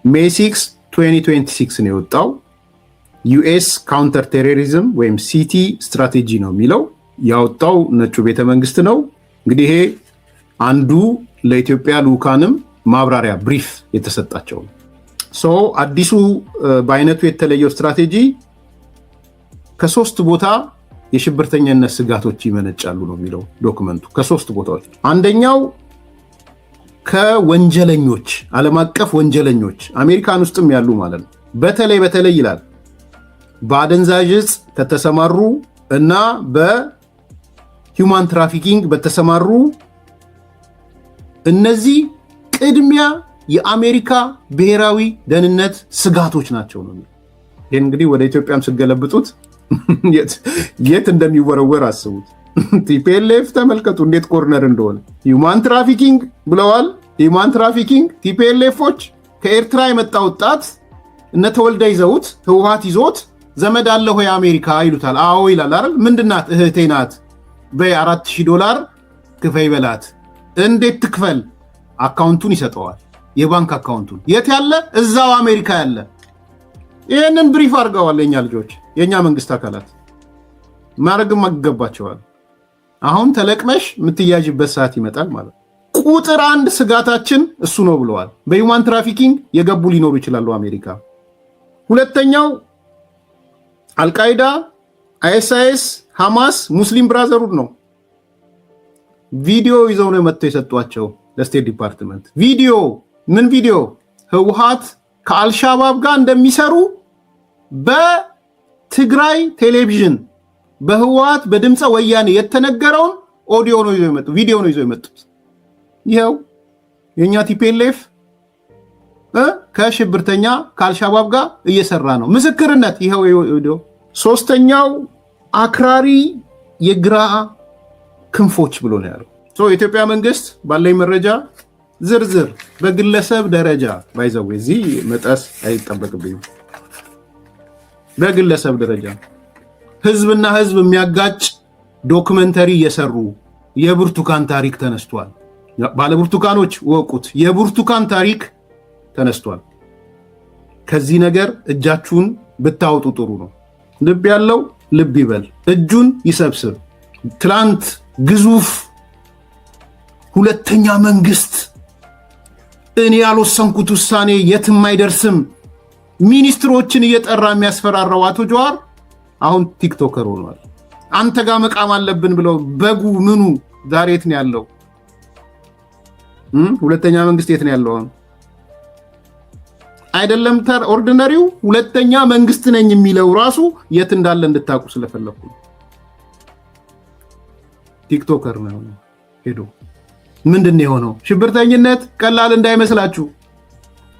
ሜይ 6 2026 ነው የወጣው። ዩኤስ ካውንተር ቴሮሪዝም ወይም ሲቲ ስትራቴጂ ነው የሚለው ያወጣው ነጩ ቤተ መንግስት ነው። እንግዲህ ይሄ አንዱ ለኢትዮጵያ ልኡካንም ማብራሪያ ብሪፍ የተሰጣቸው ነው። አዲሱ በአይነቱ የተለየው ስትራቴጂ ከሶስት ቦታ የሽብርተኝነት ስጋቶች ይመነጫሉ ነው የሚለው ዶክመንቱ። ከሶስት ቦታዎች አንደኛው ከወንጀለኞች ዓለም አቀፍ ወንጀለኞች አሜሪካን ውስጥም ያሉ ማለት ነው። በተለይ ይላል በአደንዛዥ ዕፅ ከተሰማሩ እና በሂውማን ትራፊኪንግ በተሰማሩ እነዚህ ቅድሚያ የአሜሪካ ብሔራዊ ደህንነት ስጋቶች ናቸው ነው። ይሄን እንግዲህ ወደ ኢትዮጵያም ስገለብጡት የት እንደሚወረወር አስቡት። ቲፒኤልኤፍ ተመልከቱ እንዴት ኮርነር እንደሆነ። ሂውማን ትራፊኪንግ ብለዋል። ሂውማን ትራፊኪንግ ቲፒኤልኤፎች ከኤርትራ የመጣ ወጣት እነ ተወልደ ይዘውት ህወሓት ይዞት ዘመድ አለ ሆይ አሜሪካ ይሉታል። አዎ ይላል አይደል? ምንድናት? እህቴ ናት። በ$4000 ክፈይ በላት። እንዴት ትክፈል? አካውንቱን ይሰጠዋል። የባንክ አካውንቱን የት ያለ? እዛው አሜሪካ ያለ። ይህንን ብሪፍ አድርገዋል የኛ ልጆች፣ የኛ መንግስት አካላት ማድረግም ይገባቸዋል። አሁን ተለቅመሽ የምትያዥበት ሰዓት ይመጣል ማለት ነው። ቁጥር 1 ስጋታችን እሱ ነው ብለዋል። በሂውማን ትራፊኪንግ የገቡ ሊኖሩ ይችላሉ አሜሪካ። ሁለተኛው አልቃይዳ፣ አይኤስአይኤስ፣ ሐማስ፣ ሙስሊም ብራዘርሁድ ነው። ቪዲዮ ይዘው ነው መጥተው የሰጧቸው ለስቴት ዲፓርትመንት። ቪዲዮ ምን ቪዲዮ? ህወሓት ከአልሻባብ ጋር እንደሚሰሩ በትግራይ ቴሌቪዥን በህወሓት በድምፀ ወያኔ የተነገረውን ኦዲዮ ነው ይዘው የመጡት፣ ቪዲዮ ነው ይዘው የመጡት። ይኸው የኛ ቲፒኤልኤፍ ከሽብርተኛ ከአልሻባብ ጋር እየሰራ ነው። ምስክርነት ይኸው ቪዲዮ። ሶስተኛው አክራሪ የግራ ክንፎች ብሎ ነው ያለው። የኢትዮጵያ መንግስት ባለኝ መረጃ ዝርዝር በግለሰብ ደረጃ ባይዘው እዚህ መጣስ አይጠበቅብኝም። በግለሰብ ደረጃ ህዝብና ህዝብ የሚያጋጭ ዶክመንተሪ እየሰሩ የብርቱካን ታሪክ ተነስቷል። ባለብርቱካኖች ወቁት፣ የብርቱካን ታሪክ ተነስቷል። ከዚህ ነገር እጃችሁን ብታወጡ ጥሩ ነው። ልብ ያለው ልብ ይበል፣ እጁን ይሰብስብ። ትላንት ግዙፍ ሁለተኛ መንግስት እኔ ያልወሰንኩት ውሳኔ የትም አይደርስም ሚኒስትሮችን እየጠራ የሚያስፈራራው አቶ ጀዋር አሁን ቲክቶከር ሆኗል። አንተ ጋር መቃም አለብን ብለው በጉ ምኑ ዛሬ የት ነው ያለው? ሁለተኛ መንግስት የት ነው ያለው? አይደለም ተር ኦርዲነሪው ሁለተኛ መንግስት ነኝ የሚለው ራሱ የት እንዳለ እንድታቁ ስለፈለኩ ቲክቶከር ነው ሄዶ ምንድነው የሆነው? ሽብርተኝነት ቀላል እንዳይመስላችሁ።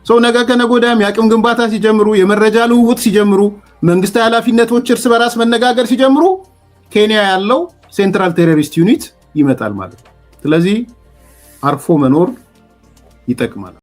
ነገ ከነገ ወዲያም የአቅም ግንባታ ሲጀምሩ፣ የመረጃ ልውውጥ ሲጀምሩ፣ መንግስታዊ ኃላፊነቶች እርስ በራስ መነጋገር ሲጀምሩ ኬንያ ያለው ሴንትራል ቴሮሪስት ዩኒት ይመጣል ማለት ነው። ስለዚህ አርፎ መኖር ይጠቅማል።